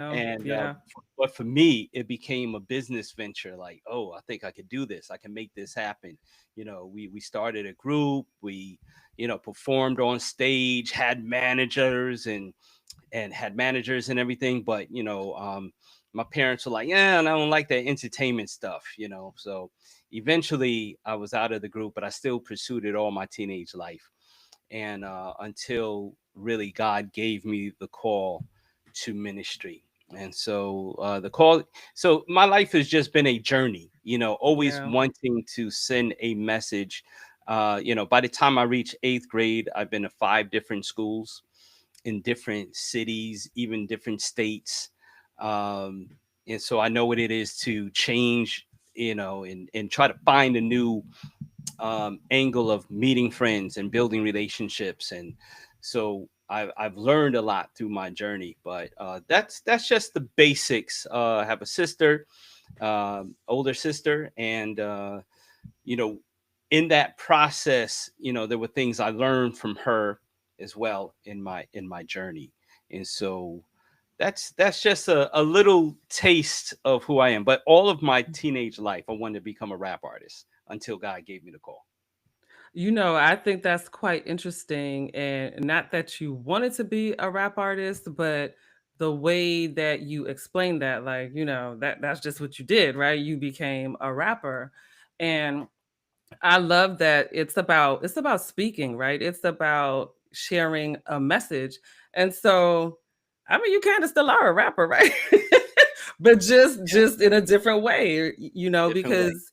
And Yeah. but for me, it became a business venture. Like, oh, I think I could do this. I can make this happen. We started a group. We, performed on stage, had managers and had managers and everything. But my parents were like, yeah, and I don't like that entertainment stuff. So eventually, I was out of the group, but I still pursued it all my teenage life, and until really God gave me the call to ministry. And so the call, so my life has just been a journey, always Yeah. wanting to send a message. By the time I reached eighth grade, I've been to five different schools in different cities, even different states. Um, and so I know what it is to change, and try to find a new angle of meeting friends and building relationships. And so I've learned a lot through my journey, but that's just the basics. I have a sister, older sister, and you know, in that process, there were things I learned from her as well in my journey. And so that's just a little taste of who I am. But all of my teenage life, I wanted to become a rap artist until God gave me the call. I think that's quite interesting. And not that you wanted to be a rap artist, but the way that you explained that, like, that's just what you did, right? You became a rapper. And I love that it's about speaking, right? It's about sharing a message. And so, I mean, you kind of still are a rapper, right? But just Yeah, just in a different way, different way. because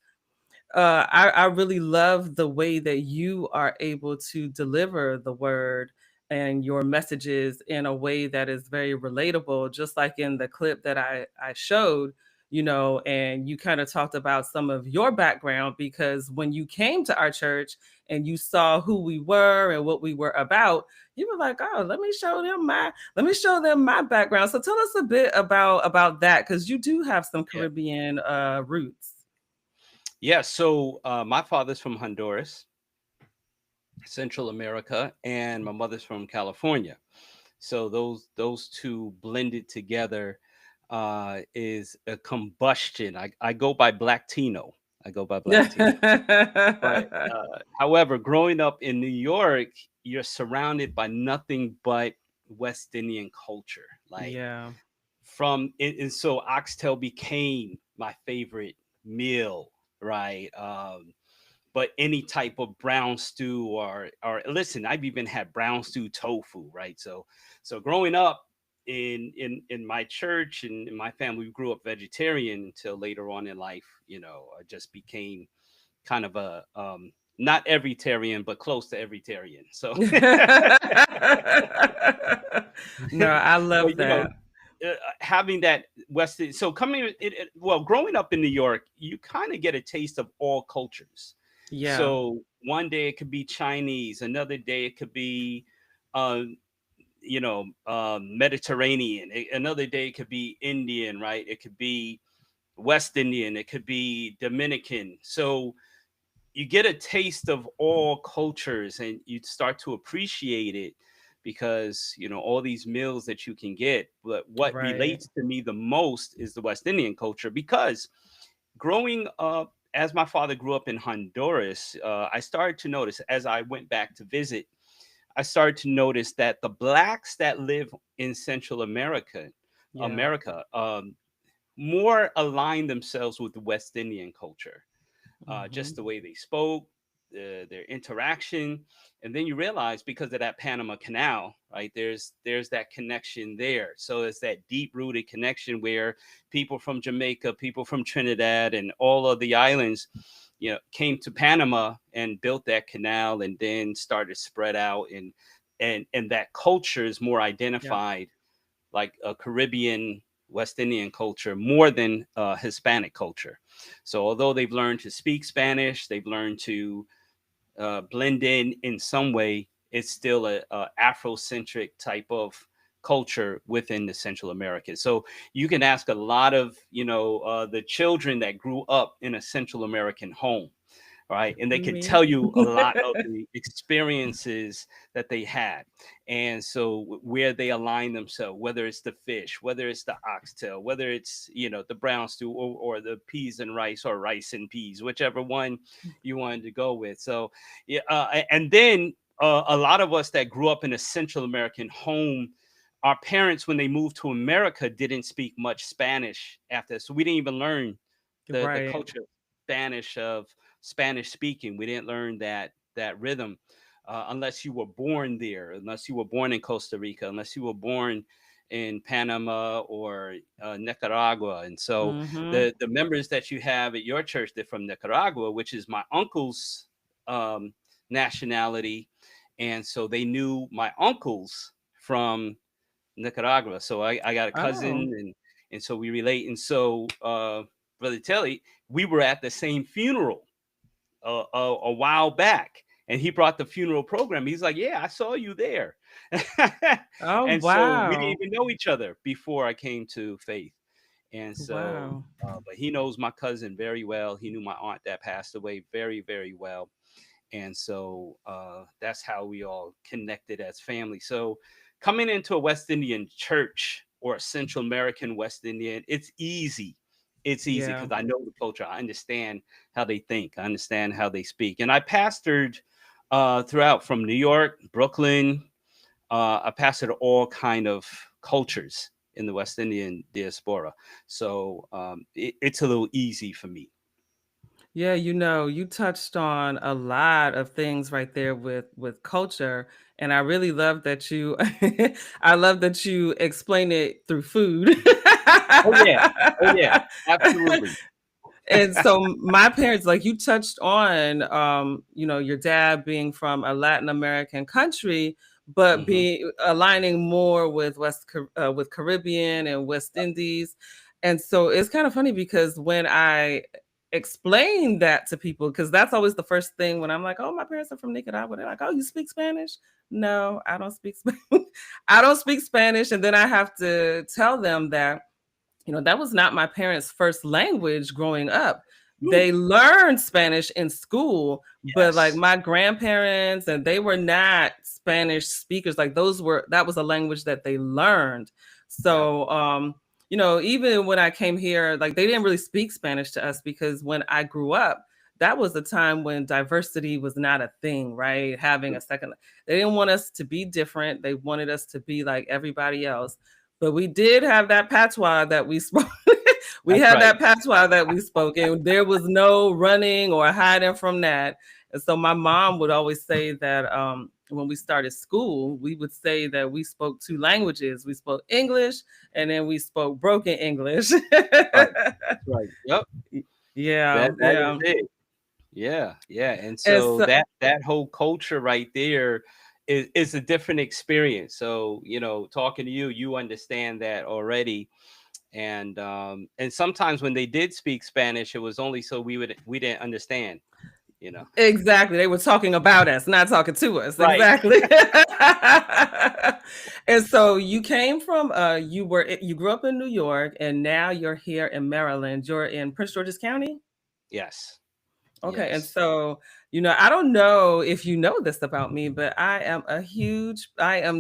I really love the way that you are able to deliver the word and your messages in a way that is very relatable, just like in the clip that I showed, and you kind of talked about some of your background because when you came to our church and you saw who we were and what we were about, you were like, oh, let me show them my background. So tell us a bit about that because you do have some Yeah. Caribbean roots. Yeah. So my father's from Honduras, Central America, and my mother's from California. So those two blended together is a combustion. I go by Black Tino. I go by Black Tino. But however, growing up in New York, you're surrounded by nothing but West Indian culture. Like Yeah. and so oxtail became my favorite meal, right? But any type of brown stew or listen, I've even had brown stew tofu, right? So growing up in my church and in my family, we grew up vegetarian until later on in life. I just became kind of a not everytarian, but close to everytarian. So, No, I but love that. having that Western, so well, growing up in New York, you kind of get a taste of all cultures. Yeah. So one day it could be Chinese, another day it could be, uh, Mediterranean. Another day it could be Indian, right? It could be West Indian. It could be Dominican. So you get a taste of all cultures and you start to appreciate it because all these meals that you can get. But what Right. relates to me the most is the West Indian culture, because growing up, as my father grew up in Honduras, I started to notice, as I went back to visit, I started to notice that the blacks that live in Central Yeah. America, more align themselves with the West Indian culture, just Mhm. the way they spoke, their interaction. And then you realize, because of that Panama Canal, right? There's that connection there. So it's that deep rooted connection where people from Jamaica, people from Trinidad, and all of the islands, came to Panama and built that canal, and then started to spread out, and that culture is more Yeah. identified like a Caribbean, West Indian culture more than Hispanic culture. So although they've learned to speak Spanish, they've learned to blend in some way. It's still a Afrocentric type of culture within the Central America. So you can ask a lot of the children that grew up in a Central American home. right? And they could Me. tell you a lot of the experiences that they had. And so where they align themselves, whether it's the fish, whether it's the oxtail, whether it's, the brown stew, or the peas and rice, or rice and peas, whichever one you wanted to go with. So, yeah. And then a lot of us that grew up in a Central American home, our parents, when they moved to America, didn't speak much Spanish after. So we didn't even learn the Right. culture of Spanish speaking. We didn't learn that rhythm, unless you were born there, unless you were born in Costa Rica, unless you were born in Panama or Nicaragua. And so Mhm. the members that you have at your church, they're from Nicaragua, which is my uncle's um, nationality, and so they knew my uncles from Nicaragua. So I got a cousin, Oh. and so we relate. And so Brother Telly, we were at the same funeral a while back, and he brought the funeral program. He's like, "Yeah, I saw you there," Oh, and so we didn't wow. even know each other before I came to faith. And so, Wow. but he knows my cousin very well. He knew my aunt that passed away very, very well. And so that's how we all connected as family. So coming into a West Indian church, or a Central American West Indian, it's easy. It's easy Yeah. because I know the culture. I understand how they think. I understand how they speak. And I pastored throughout, from New York, Brooklyn. I pastored all kind of cultures in the West Indian diaspora. So it's a little easy for me. Yeah, you touched on a lot of things right there with culture, and I really love that you I love that you explain it through food. Oh yeah. Oh yeah. Absolutely. And so my parents, like you touched on, your dad being from a Latin American country, but Hmm. being aligning more with with Caribbean and West Indies. And so it's kind of funny because when I explain that to people, because that's always the first thing when I'm like, "Oh, my parents are from Nicaragua." They're like, "Oh, you speak Spanish?" No, I don't speak Spanish. I don't speak Spanish, and then I have to tell them that that was not my parents' first language growing up. Ooh, They learned Spanish in school, but like yes. my grandparents and they were not Spanish speakers. Like that was a language that they learned. Yep. So even when I came here, like they didn't really speak Spanish to us because when I grew up, that was the time when diversity was not a thing, right? Having a second, they didn't want us to be different. They wanted us to be like everybody else. But we did have that patois that we spoke. We That's had right. that patois that we spoke, and there was no running or hiding from that. And so my mom would always say that when we started school, we would say that we spoke two languages. We spoke English, and then we spoke broken English. Right. That's right. Yep. Yeah, That is yeah. it. Yeah. Yeah. And And so so that whole culture right there is a different experience. So, talking to you, you understand that already. And sometimes when they did speak Spanish, it was only so we didn't understand, you know. exactly. They were talking about us, not talking to us. Right. Exactly. And so you came from you grew up in New York and now you're here in Maryland. You're in Prince George's County? Yes. Okay. And Yes. so, I don't know if you know this about me, but I am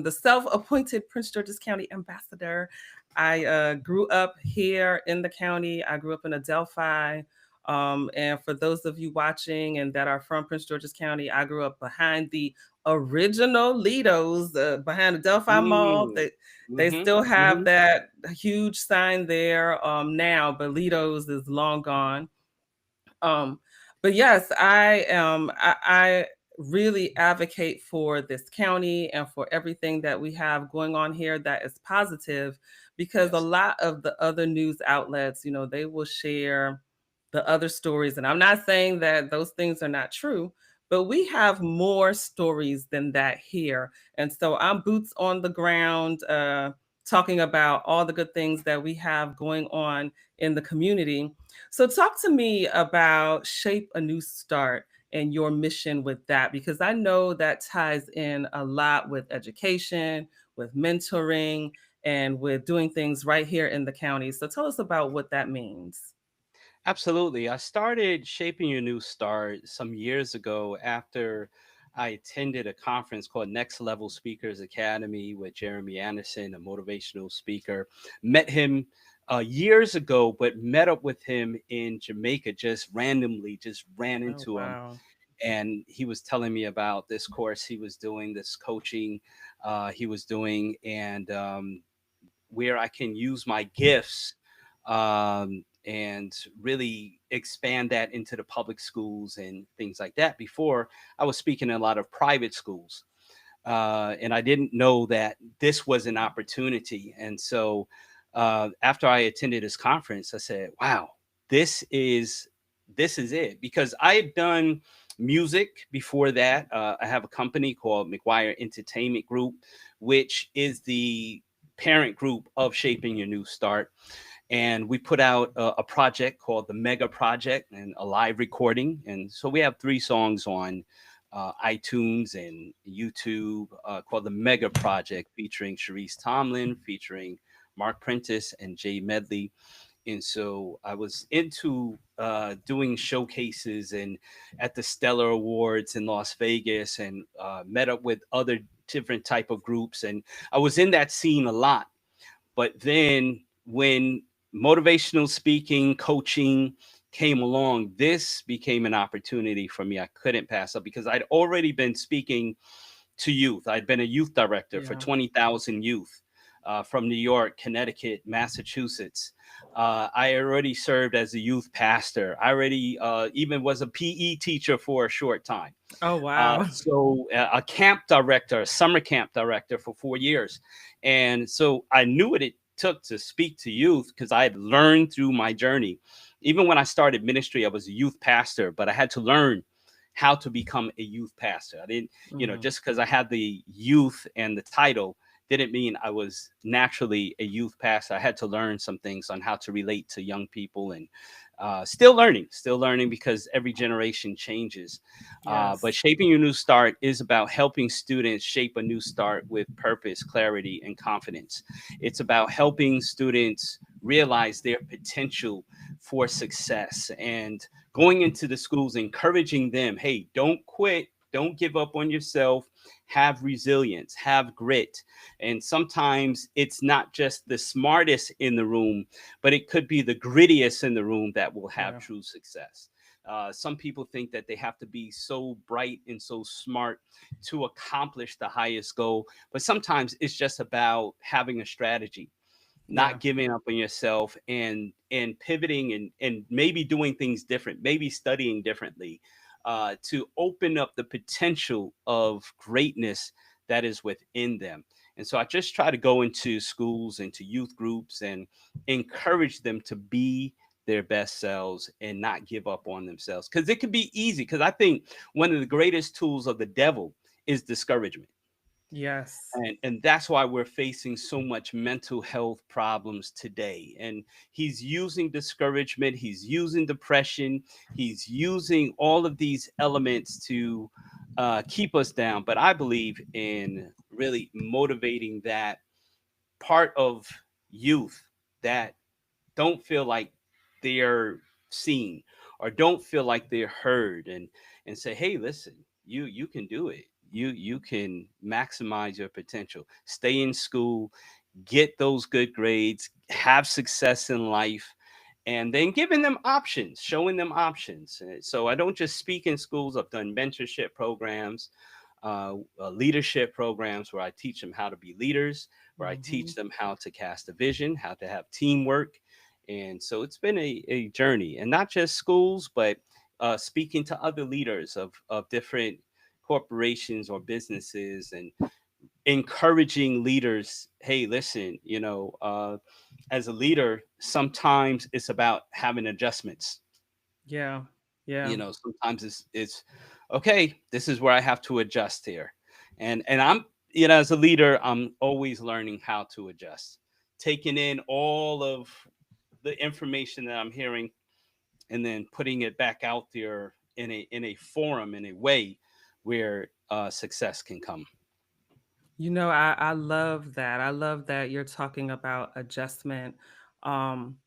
the self-appointed Prince George's County ambassador. I grew up here in the county. I grew up in Adelphi. And for those of you watching and that are from Prince George's County, I grew up behind the original Lido's, behind the Delphi Mall. Mm. They Mhm. still have Mhm. that huge sign there now, but Lido's is long gone. Um, but yes, I really advocate for this county and for everything that we have going on here that is positive because a Yes. lot of the other news outlets, they will share the other stories. And I'm not saying that those things are not true, but we have more stories than that here. And so I'm boots on the ground, talking about all the good things that we have going on in the community. So, talk to me about Shape a New Start and your mission with that, because I know that ties in a lot with education, with mentoring, and with doing things right here in the county. So, tell us about what that means. Absolutely. I started Shaping Your New Start some years ago after I attended a conference called Next Level Speakers Academy with Jeremy Anderson, a motivational speaker. Met him years ago, but met up with him in Jamaica just randomly, just ran Oh, into him. wow. And he was telling me about this course he was doing, this coaching he was doing, and where I can use my gifts and really expand that into the public schools and things like that. Before, I was speaking in a lot of private schools, and I didn't know that this was an opportunity. And so, after I attended this conference, I said, "Wow, this is this is it." Because I had done music before that. I have a company called McGuire Entertainment Group, which is the parent group of Shaping Your New Start, and we put out a project called the Mega Project and a live recording. And so we have 3 songs on iTunes and YouTube called the Mega Project, featuring Sharice Tomlin, featuring Mark Prentice and Jay Medley. And so I was into doing showcases and at the Stellar Awards in Las Vegas, and met up with other different type of groups, and I was in that scene a lot. But then when motivational speaking, coaching came along, this became an opportunity for me I couldn't pass up, because I'd already been speaking to youth. I'd been a youth director for Yeah. 20,000 youth from New York, Connecticut, Massachusetts. I already served as a youth pastor. I already even was a PE teacher for a short time. Oh, wow. A camp director, a summer camp director for 4 years. And so I knew what it took to speak to youth, because I had learned through my journey. Even when I started ministry, I was a youth pastor, but I had to learn how to become a youth pastor. I didn't, Mhm. just because I had the youth and the title didn't mean I was naturally a youth pastor. I had to learn some things on how to relate to young people, and still learning because every generation changes. But Yes. Shaping Your New Start is about helping students shape a new start with purpose, clarity, and confidence. It's about helping students realize their potential for success, and going into the schools, encouraging them, hey, don't quit, don't give up on yourself, have resilience, have grit. And sometimes it's not just the smartest in the room, but it could be the grittiest in the room that will have Yeah. true success. Some people think that they have to be so bright and so smart to accomplish the highest goal, but sometimes it's just about having a strategy, Yeah. not giving up on yourself, and pivoting, and maybe doing things different, maybe studying differently, to open up the potential of greatness that is within them. And so I just try to go into schools, into youth groups, and encourage them to be their best selves and not give up on themselves, because it could be easy. Because I think one of the greatest tools of the devil is discouragement, Yes. and that's why we're facing so much mental health problems today. And he's using discouragement, he's using depression, he's using all of these elements to keep us down. But I believe in really motivating that part of youth that don't feel like they're seen, or don't feel like they're heard, and say, hey, listen, you can do it. You can maximize your potential, stay in school, get those good grades, have success in life, and then giving them options, showing them options. So I don't just speak in schools. I've done mentorship programs, leadership programs, where I teach them how to be leaders, where I Mhm. teach them how to cast a vision, how to have teamwork. And so it's been a journey, and not just schools, but speaking to other leaders of different corporations or businesses, and encouraging leaders, hey, listen, as a leader, sometimes it's about having adjustments. Yeah. Yeah. Sometimes it's okay, this is where I have to adjust here. And I'm, as a leader, I'm always learning how to adjust, taking in all of the information that I'm hearing, and then putting it back out there in a forum, in a way where success can come. I love that. I love that you're talking about adjustment. Um,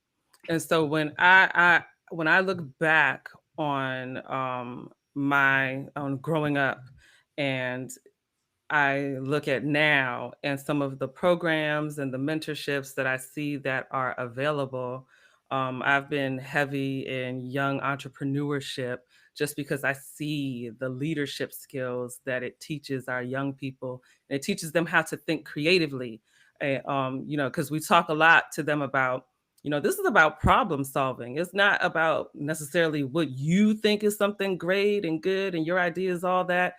and so when when I look back on my on growing up, and I look at now and some of the programs and the mentorships that I see that are available. I've been heavy in young entrepreneurship just because I see the leadership skills that it teaches our young people. And it teaches them how to think creatively. Because we talk a lot to them about, this is about problem solving. It's not about necessarily what you think is something great and good and your ideas, all that.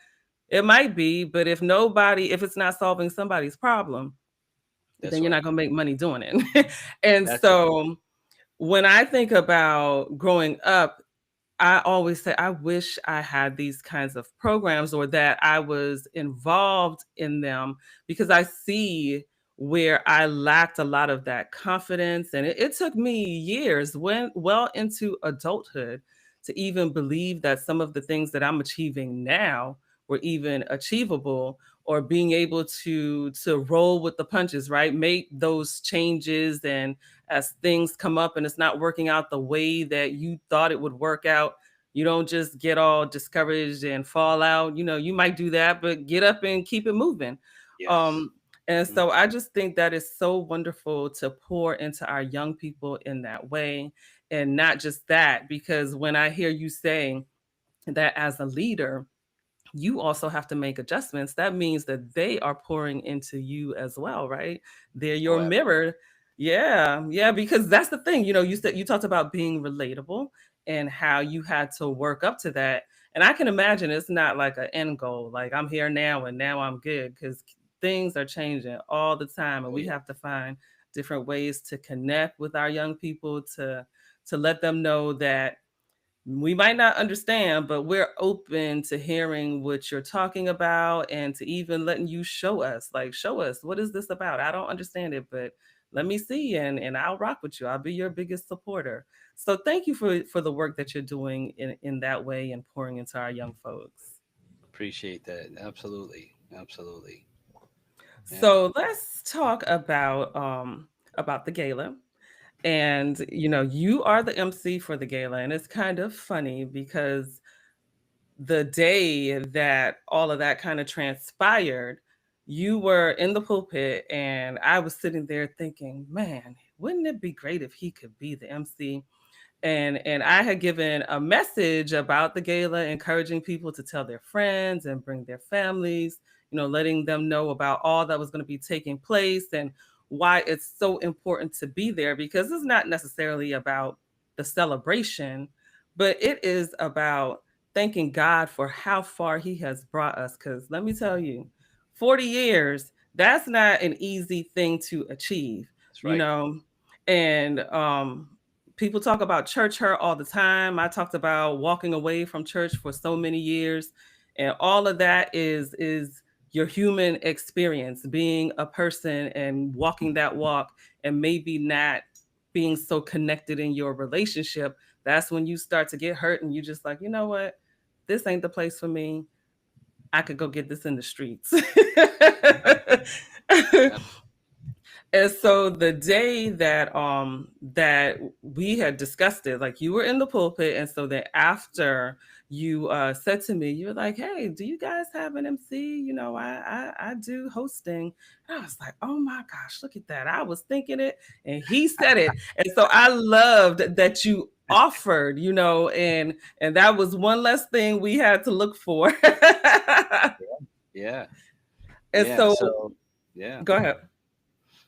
It might be, but if it's not solving somebody's problem, That's then you're right. not gonna make money doing it. And That's right. so when I think about growing up, I always say, I wish I had these kinds of programs or that I was involved in them because I see where I lacked a lot of that confidence. And it took me years, well into adulthood, to even believe that some of the things that I'm achieving now were even achievable, or being able to roll with the punches, right? Make those changes, and as things come up and it's not working out the way that you thought it would work out, you don't just get all discouraged and fall out. You might do that, but get up and keep it moving. Yes. Um, and Mhm. so I just think that is so wonderful to pour into our young people in that way. And not just that, because when I hear you saying that as a leader, you also have to make adjustments. That means that they are pouring into you as well, right? They're Oh, your absolutely. mirror. Yeah, yeah, because that's the thing. You talked about being relatable and how you had to work up to that. And I can imagine it's not like an end goal, like I'm here now and now I'm good, because things are changing all the time, and Oh, we yeah. have to find different ways to connect with our young people, to let them know that we might not understand, but we're open to hearing what you're talking about, and to even letting you show us, what is this about? I don't understand it, but let me see, and I'll rock with you. I'll be your biggest supporter. So thank you for the work that you're doing in that way and pouring into our young folks. Appreciate that. Absolutely. Absolutely. Yeah. So let's talk about the gala. And you are the MC for the gala, and it's kind of funny because the day that all of that kind of transpired, you were in the pulpit, and I was sitting there thinking, man, wouldn't it be great if he could be the MC? And I had given a message about the gala, encouraging people to tell their friends and bring their families, letting them know about all that was going to be taking place, and why it's so important to be there, because it's not necessarily about the celebration, but it is about thanking God for how far he has brought us. Because let me tell you, 40 years, that's not an easy thing to achieve, That's you right. know and people talk about church hurt all the time. I talked about walking away from church for so many years, and all of that is your human experience, being a person and walking that walk, and maybe not being so connected in your relationship. That's when you start to get hurt, and you just like, you know what? This ain't the place for me. I could go get this in the streets. Yeah. And so the day that we had discussed it, like you were in the pulpit, and so that after you said to me, you were like, "Hey, do you guys have an MC? I do hosting." And I was like, "Oh my gosh, look at that! I was thinking it, and he said it." And so I loved that you offered, and that was one less thing we had to look for. Yeah. And Yeah. so, So, yeah. go ahead.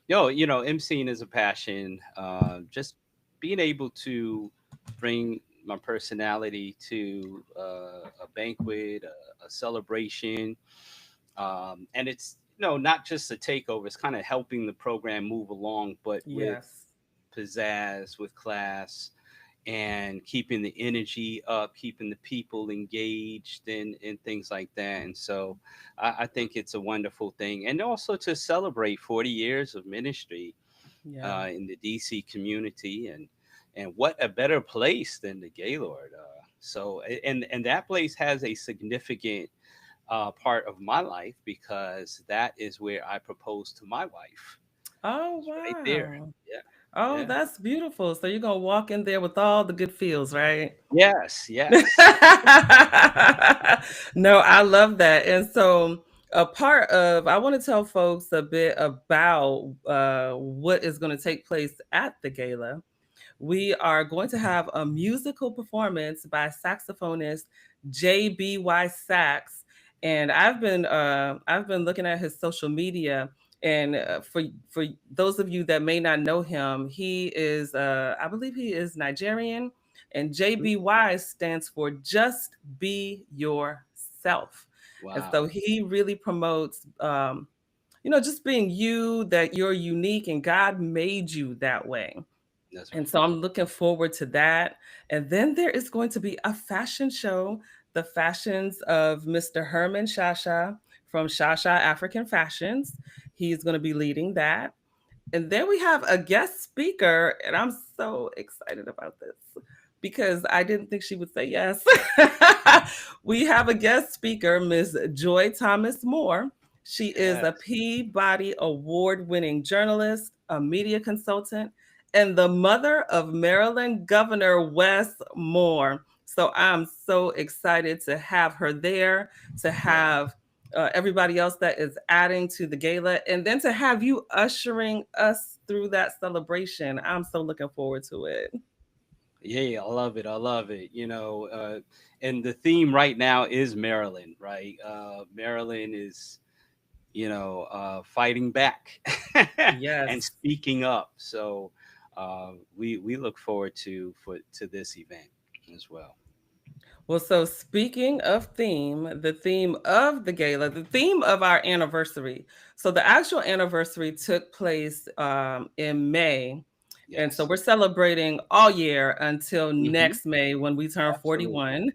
Yo, emceeing is a passion. Just being able to bring my personality to a banquet, a celebration, and it's not just a takeover. It's kind of helping the program move along, but with Yes. pizzazz, with class, and keeping the energy up, keeping the people engaged, and things like that. And so I think it's a wonderful thing. And also to celebrate 40 years of ministry Yeah. in the DC community. And what a better place than the Gaylord. And that place has a significant part of my life because that is where I proposed to my wife. Oh, It's right there. wow. Yeah. Oh, Yeah. that's beautiful. So you're gonna walk in there with all the good feels, right? Yes, yes. No, I love that. And so a part of I want to tell folks a bit about what is going to take place at the gala. We are going to have a musical performance by saxophonist JBY Sax, and I've been looking at his social media. And for those of you that may not know him, he is I believe he is Nigerian, and Mhm. JBY stands for Just Be Yourself. And Wow. so he really promotes just being you, that you're unique and God made you that way. That's And right. so I'm looking forward to that. And then there is going to be a fashion show, the fashions of Mr. Hermann Shasha from Shasha African Fashions. He's going to be leading that. And then we have a guest speaker, and I'm so excited about this because I didn't think she would say yes. We have a guest speaker, Miss Joy Thomas Moore. She is a Yes. Peabody Award winning journalist, a media consultant, and the mother of Maryland Governor Wes Moore. So I'm so excited to have her there, to Yeah. have everybody else that is adding to the gala, and then to have you ushering us through that celebration. I'm so looking forward to it. Yeah, I love it. I love it. And the theme right now is Maryland, right? Maryland is, fighting back and Yes. speaking up. So we look forward to this event as well. Well, so speaking of theme, the theme of the gala, the theme of our anniversary. So the actual anniversary took place in May. And so Yes. we're celebrating all year until Hmm. next May when we turn Absolutely. 41.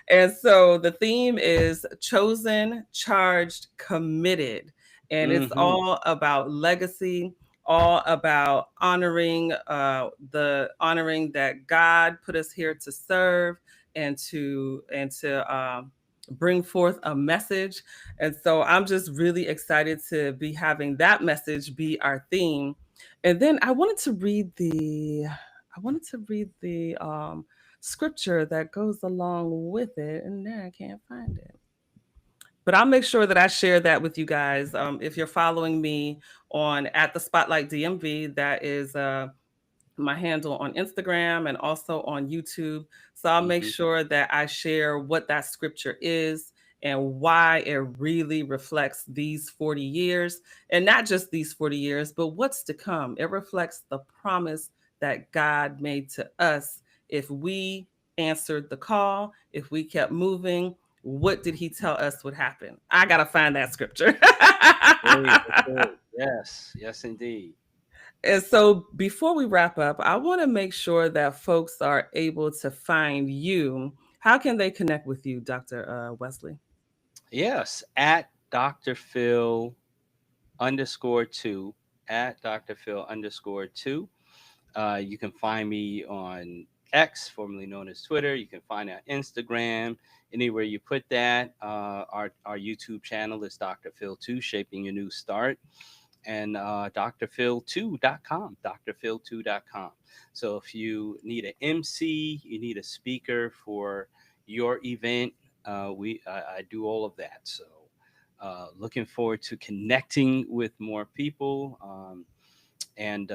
And so the theme is chosen, charged, committed. And it's Hmm. all about legacy, all about honoring that God put us here to serve and to bring forth a message. And so I'm just really excited to be having that message be our theme. And then I wanted to read the scripture that goes along with it, and now I can't find it. But I'll make sure that I share that with you guys. If you're following me on at the Spotlight DMV, that is my handle on Instagram and also on YouTube. So I'll make Hmm. sure that I share what that scripture is and why it really reflects these 40 years, and not just these 40 years, but what's to come. It reflects the promise that God made to us if we answered the call, if we kept moving. What did he tell us would happen? I got to find that scripture. Okay, okay. Yes, yes, indeed. And so before we wrap up, I want to make sure that folks are able to find you. How can they connect with you, Dr. Wesley? Yes, at Dr. Phil underscore two, at Dr. Phil underscore two. You can find me on X, formerly known as Twitter. You can find it on Instagram. Anywhere you put that. Our YouTube channel is Dr. Phil 2, Shaping Your New Start. And drphil2.com, drphil2.com. So if you need an MC, you need a speaker for your event, I do all of that. So looking forward to connecting with more people. And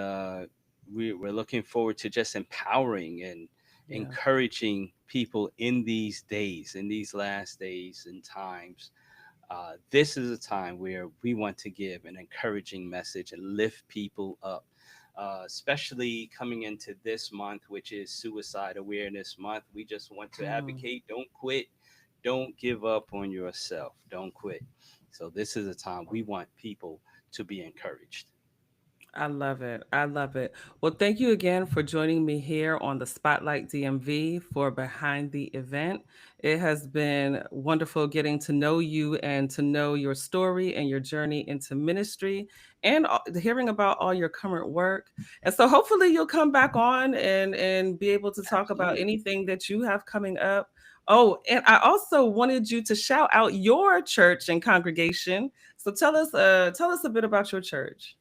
we're looking forward to just empowering and Yeah. encouraging people in these days, in these last days and times. This is a time where we want to give an encouraging message and lift people up, especially coming into this month, which is Suicide Awareness Month. We just want to Mm. advocate, don't quit, don't give up on yourself, don't quit. So, this is a time we want people to be encouraged. I love it. I love it. Well, thank you again for joining me here on the Spotlight DMV for Behind the Event. It has been wonderful getting to know you and to know your story and your journey into ministry and hearing about all your current work. And so hopefully you'll come back on and be able to talk about Absolutely. anything that you have coming up. Oh, and I also wanted you to shout out your church and congregation. So tell us a bit about your church.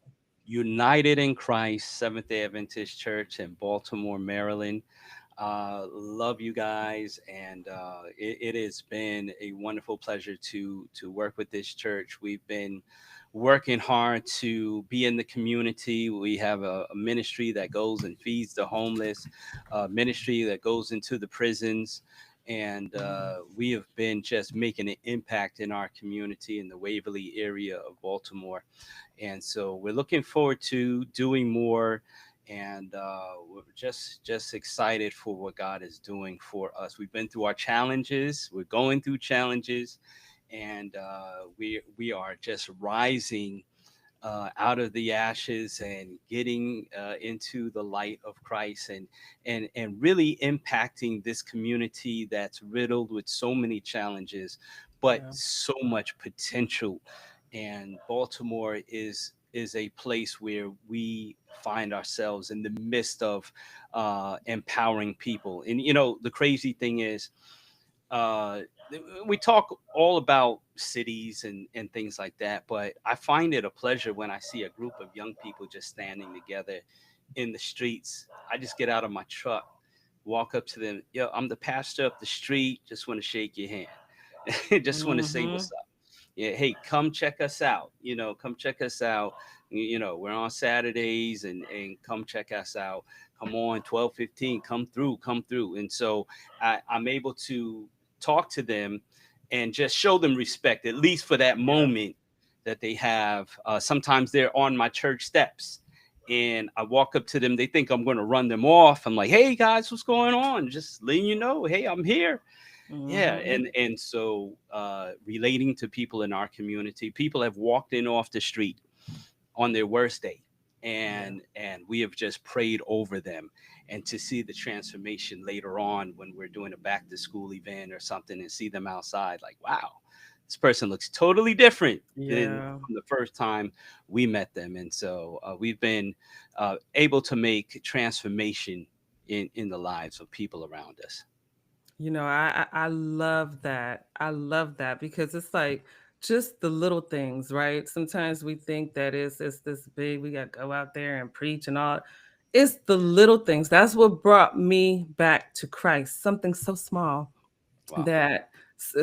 United in Christ Seventh Day Adventist Church in Baltimore, Maryland. Love you guys, and it has been a wonderful pleasure to work with this church. We've been working hard to be in the community. We have a ministry that goes and feeds the homeless, a ministry that goes into the prisons, and we have been just making an impact in our community in the Waverly area of Baltimore. And so we're looking forward to doing more, and we're just excited for what God is doing for us. We've been through our challenges, we're going through challenges, and we are just rising out of the ashes and getting into the light of Christ, and really impacting this community that's riddled with so many challenges, but Yeah. so much potential. And Baltimore is a place where we find ourselves in the midst of empowering people. And the crazy thing is, uh, we talk all about cities and things like that, but I find it a pleasure when I see a group of young people just standing together in the streets. I just get out of my truck, walk up to them. Yo, I'm the pastor up the street. Just want to shake your hand. Just want to say Mm-hmm. what's up. Yeah, hey, come check us out. Come check us out. We're on Saturdays, and come check us out. Come on, 12:15. Come through. And so I'm able to talk to them and just show them respect, at least for that Yeah. moment that they have. Sometimes they're on my church steps, and I walk up to them. They think I'm going to run them off. I'm like, hey guys, what's going on? Just letting you know, hey, I'm here. Yeah, Mm-hmm. and so relating to people in our community, people have walked in off the street on their worst day, Yeah. and we have just prayed over them, and to see the transformation later on when we're doing a back to school event or something, and see them outside, like, wow, this person looks totally different than Yeah. from the first time we met them. And so we've been able to make transformation in the lives of people around us. I love that. I love that because it's like just the little things, right? Sometimes we think that it's this big, we got to go out there and preach and all. It's the little things. That's what brought me back to Christ. Something so small Wow. that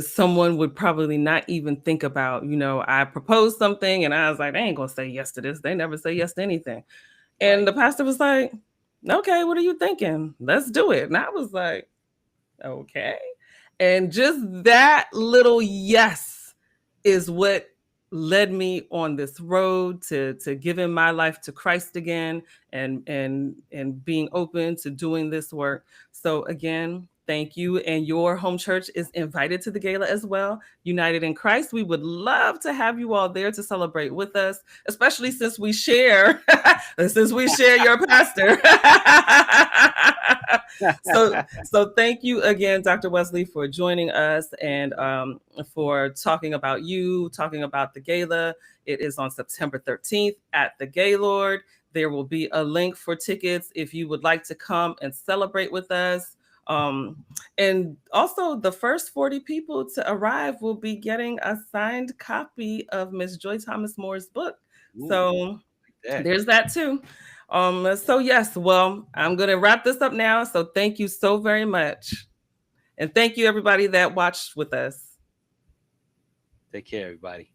someone would probably not even think about. I proposed something and I was like, they ain't gonna say yes to this. They never say yes to anything. And Right. the pastor was like, okay, what are you thinking? Let's do it. And I was like, okay. And just that little yes is what led me on this road to giving my life to Christ again, and being open to doing this work. So again, thank you. And your home church is invited to the gala as well. United in Christ. We would love to have you all there to celebrate with us, especially since we share since we share your pastor. So thank you again, Dr. Wesley, for joining us, and for talking about talking about the gala. It is on September 13th at the Gaylord. There will be a link for tickets if you would like to come and celebrate with us. Um, and also, the first 40 people to arrive will be getting a signed copy of Miss Joy Thomas Moore's book. Ooh, So that. there's that too. So yes, well, I'm gonna wrap this up now. So thank you so very much. And thank you everybody that watched with us. Take care, everybody.